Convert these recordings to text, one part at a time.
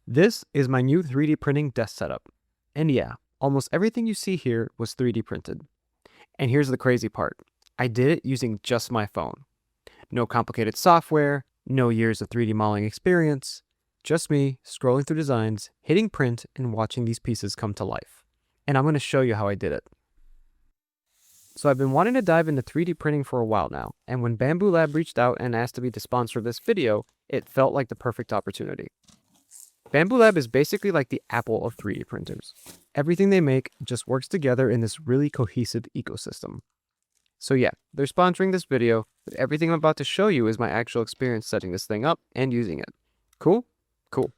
This is my new 3D printing desk setup. And yeah, almost everything you see here was 3D printed. And here's the crazy part. I did it using just my phone. No complicated software, no years of 3D modeling experience, just me scrolling through designs, hitting print, and watching these pieces come to life. And I'm going to show you how I did it. So I've been wanting to dive into 3D printing for a while now, and when Bambu Lab reached out and asked to be the sponsor of this video, it felt like the perfect opportunity. Bambu Lab is basically like the Apple of 3D printers. Everything they make just works together in this really cohesive ecosystem. So yeah, they're sponsoring this video, but everything I'm about to show you is my actual experience setting this thing up and using it. Cool? Cool.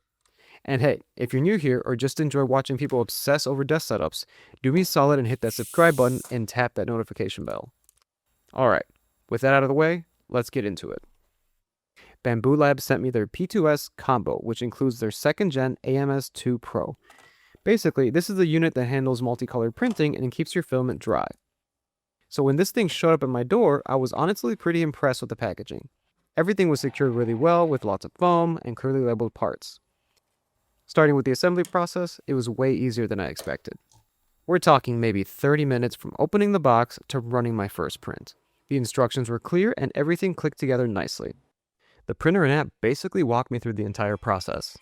And hey, if you're new here or just enjoy watching people obsess over desk setups, do me a solid and hit that subscribe button and tap that notification bell. Alright, with that out of the way, let's get into it. Bambu Lab sent me their P2S combo, which includes their 2nd gen AMS2 Pro. Basically, this is the unit that handles multicolored printing and keeps your filament dry. So when this thing showed up at my door, I was honestly pretty impressed with the packaging. Everything was secured really well with lots of foam and clearly labeled parts. Starting with the assembly process, it was way easier than I expected. We're talking maybe 30 minutes from opening the box to running my first print. The instructions were clear and everything clicked together nicely. The printer and app basically walked me through the entire process.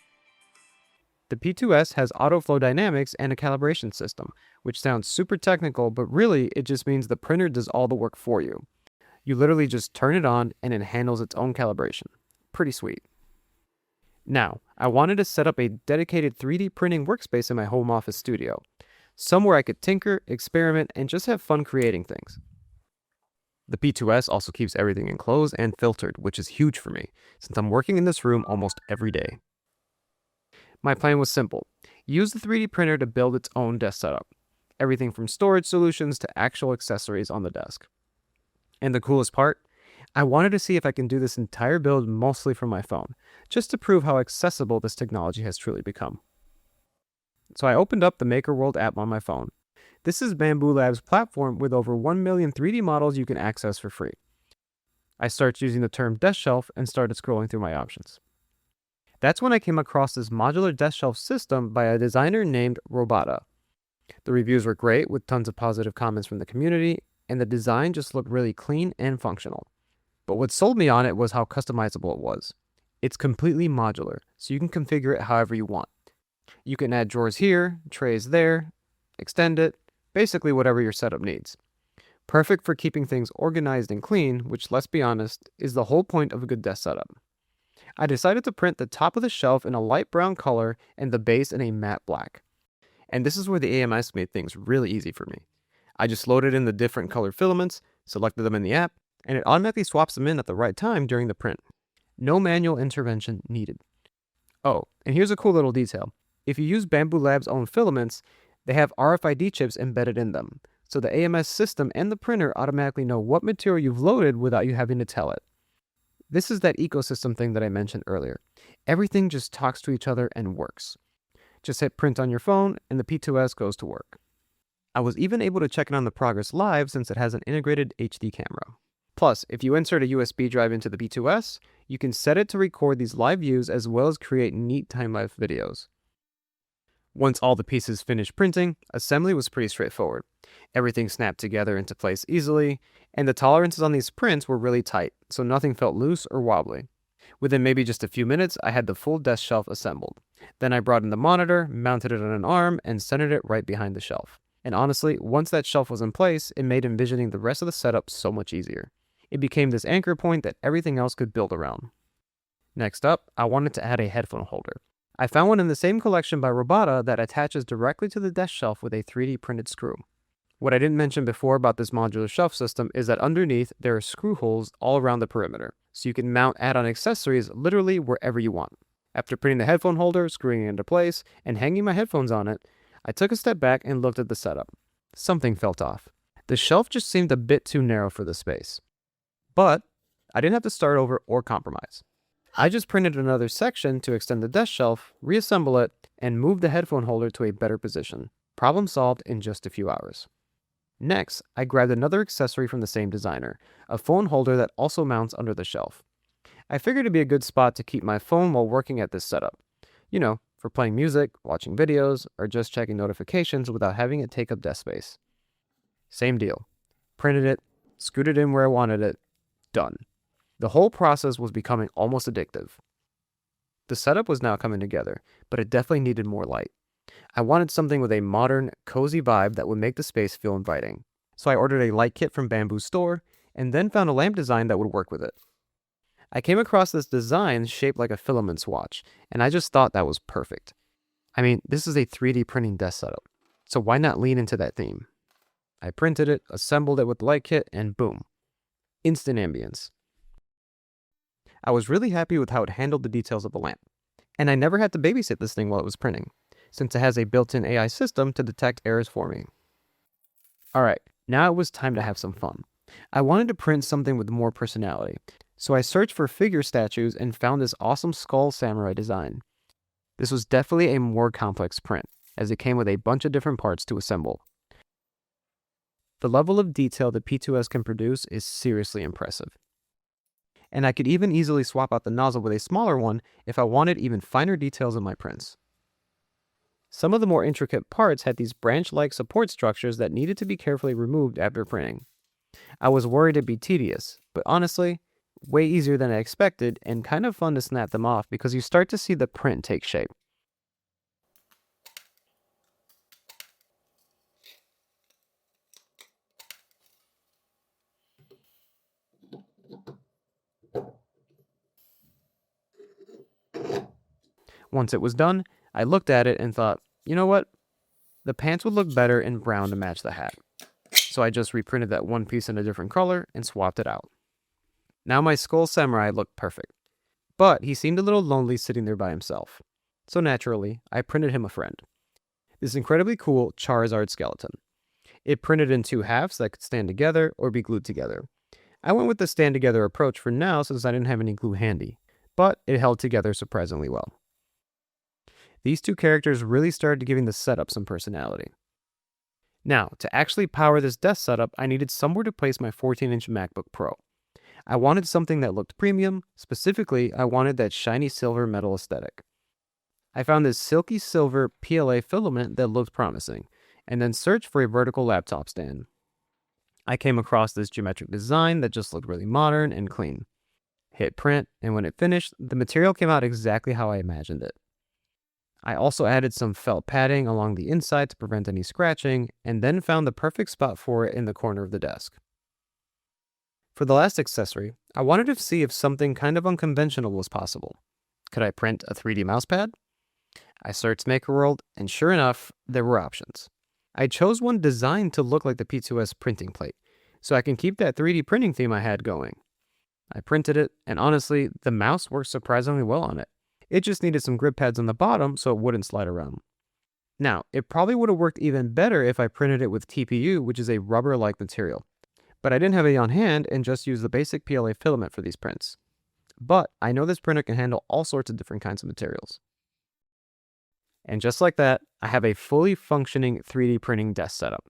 The P2S has autoflow dynamics and a calibration system, which sounds super technical, but really it just means the printer does all the work for you. You literally just turn it on and it handles its own calibration. Pretty sweet. Now, I wanted to set up a dedicated 3D printing workspace in my home office studio, somewhere I could tinker, experiment, and just have fun creating things. The P2S also keeps everything enclosed and filtered, which is huge for me, since I'm working in this room almost every day. My plan was simple. Use the 3D printer to build its own desk setup. Everything from storage solutions to actual accessories on the desk. And the coolest part? I wanted to see if I can do this entire build mostly from my phone, just to prove how accessible this technology has truly become. So I opened up the Maker World app on my phone. This is Bambu Lab's platform with over 1 million 3D models you can access for free. I started using the term desk shelf and started scrolling through my options. That's when I came across this modular desk shelf system by a designer named Robata. The reviews were great with tons of positive comments from the community, and the design just looked really clean and functional. But what sold me on it was how customizable it was. It's completely modular, so you can configure it however you want. You can add drawers here, trays there, extend it, basically whatever your setup needs. Perfect for keeping things organized and clean, which, let's be honest, is the whole point of a good desk setup. I decided to print the top of the shelf in a light brown color and the base in a matte black. And this is where the AMS made things really easy for me. I just loaded in the different colored filaments, selected them in the app, and it automatically swaps them in at the right time during the print. No manual intervention needed. Oh, and here's a cool little detail. If you use Bambu Lab's own filaments, they have RFID chips embedded in them, so the AMS system and the printer automatically know what material you've loaded without you having to tell it. This is that ecosystem thing that I mentioned earlier. Everything just talks to each other and works. Just hit print on your phone and the P2S goes to work. I was even able to check it on the progress live since it has an integrated HD camera. Plus, if you insert a USB drive into the P2S, you can set it to record these live views as well as create neat time-lapse videos. Once all the pieces finished printing, assembly was pretty straightforward. Everything snapped together into place easily, and the tolerances on these prints were really tight, so nothing felt loose or wobbly. Within maybe just a few minutes, I had the full desk shelf assembled. Then I brought in the monitor, mounted it on an arm, and centered it right behind the shelf. And honestly, once that shelf was in place, it made envisioning the rest of the setup so much easier. It became this anchor point that everything else could build around. Next up, I wanted to add a headphone holder. I found one in the same collection by Robata that attaches directly to the desk shelf with a 3D printed screw. What I didn't mention before about this modular shelf system is that underneath there are screw holes all around the perimeter, so you can mount add-on accessories literally wherever you want. After putting the headphone holder, screwing it into place, and hanging my headphones on it, I took a step back and looked at the setup. Something felt off. The shelf just seemed a bit too narrow for the space. But I didn't have to start over or compromise. I just printed another section to extend the desk shelf, reassemble it, and move the headphone holder to a better position. Problem solved in just a few hours. Next, I grabbed another accessory from the same designer, a phone holder that also mounts under the shelf. I figured it'd be a good spot to keep my phone while working at this setup. for playing music, watching videos, or just checking notifications without having it take up desk space. Same deal. Printed it, scooted in where I wanted it, done. The whole process was becoming almost addictive. The setup was now coming together, but it definitely needed more light. I wanted something with a modern, cozy vibe that would make the space feel inviting. So I ordered a light kit from Bambu's store, and then found a lamp design that would work with it. I came across this design shaped like a filament swatch, and I just thought that was perfect. I mean, this is a 3D printing desk setup, so why not lean into that theme? I printed it, assembled it with the light kit, and boom. Instant ambience. I was really happy with how it handled the details of the lamp. And I never had to babysit this thing while it was printing, since it has a built-in AI system to detect errors for me. Alright, now it was time to have some fun. I wanted to print something with more personality, so I searched for figure statues and found this awesome skull samurai design. This was definitely a more complex print, as it came with a bunch of different parts to assemble. The level of detail that P2S can produce is seriously impressive. And I could even easily swap out the nozzle with a smaller one if I wanted even finer details in my prints. Some of the more intricate parts had these branch-like support structures that needed to be carefully removed after printing. I was worried it'd be tedious, but honestly, way easier than I expected and kind of fun to snap them off because you start to see the print take shape. Once it was done, I looked at it and thought, you know what? The pants would look better in brown to match the hat. So I just reprinted that one piece in a different color and swapped it out. Now my skull samurai looked perfect, but he seemed a little lonely sitting there by himself. So naturally, I printed him a friend. This incredibly cool Charizard skeleton. It printed in two halves that could stand together or be glued together. I went with the stand together approach for now since I didn't have any glue handy, but it held together surprisingly well. These two characters really started giving the setup some personality. Now, to actually power this desk setup, I needed somewhere to place my 14-inch MacBook Pro. I wanted something that looked premium. Specifically, I wanted that shiny silver metal aesthetic. I found this silky silver PLA filament that looked promising, and then searched for a vertical laptop stand. I came across this geometric design that just looked really modern and clean. Hit print, and when it finished, the material came out exactly how I imagined it. I also added some felt padding along the inside to prevent any scratching, and then found the perfect spot for it in the corner of the desk. For the last accessory, I wanted to see if something kind of unconventional was possible. Could I print a 3D mousepad? I searched MakerWorld, and sure enough, there were options. I chose one designed to look like the P2S printing plate, so I can keep that 3D printing theme I had going. I printed it, and honestly, the mouse worked surprisingly well on it. It just needed some grip pads on the bottom so it wouldn't slide around. Now, it probably would have worked even better if I printed it with TPU, which is a rubber-like material. But I didn't have it on hand and just used the basic PLA filament for these prints. But I know this printer can handle all sorts of different kinds of materials. And just like that, I have a fully functioning 3D printing desk setup.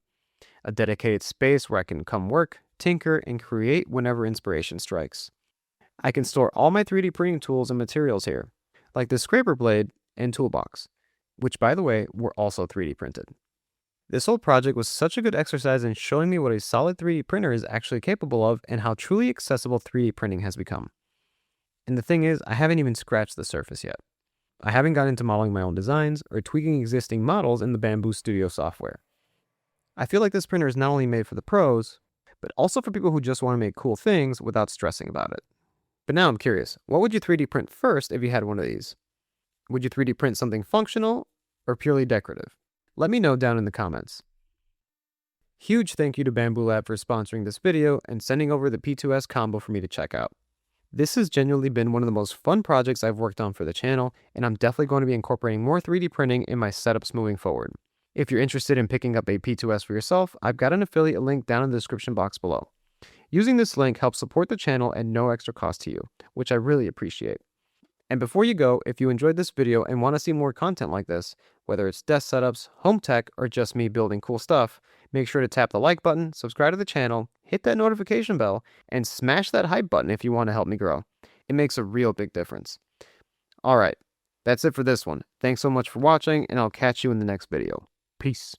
A dedicated space where I can come work, tinker, and create whenever inspiration strikes. I can store all my 3D printing tools and materials here, like the scraper blade and toolbox, which by the way, were also 3D printed. This whole project was such a good exercise in showing me what a solid 3D printer is actually capable of and how truly accessible 3D printing has become. And the thing is, I haven't even scratched the surface yet. I haven't gotten into modeling my own designs or tweaking existing models in the Bambu Studio software. I feel like this printer is not only made for the pros, but also for people who just want to make cool things without stressing about it. But now I'm curious, what would you 3D print first if you had one of these? Would you 3D print something functional or purely decorative? Let me know down in the comments. Huge thank you to Bambu Lab for sponsoring this video and sending over the P2S combo for me to check out. This has genuinely been one of the most fun projects I've worked on for the channel, and I'm definitely going to be incorporating more 3D printing in my setups moving forward. If you're interested in picking up a P2S for yourself, I've got an affiliate link down in the description box below. Using this link helps support the channel at no extra cost to you, which I really appreciate. And before you go, if you enjoyed this video and want to see more content like this, whether it's desk setups, home tech, or just me building cool stuff, make sure to tap the like button, subscribe to the channel, hit that notification bell, and smash that hype button if you want to help me grow. It makes a real big difference. Alright, That's it for this one. Thanks so much for watching, and I'll catch you in the next video. Peace.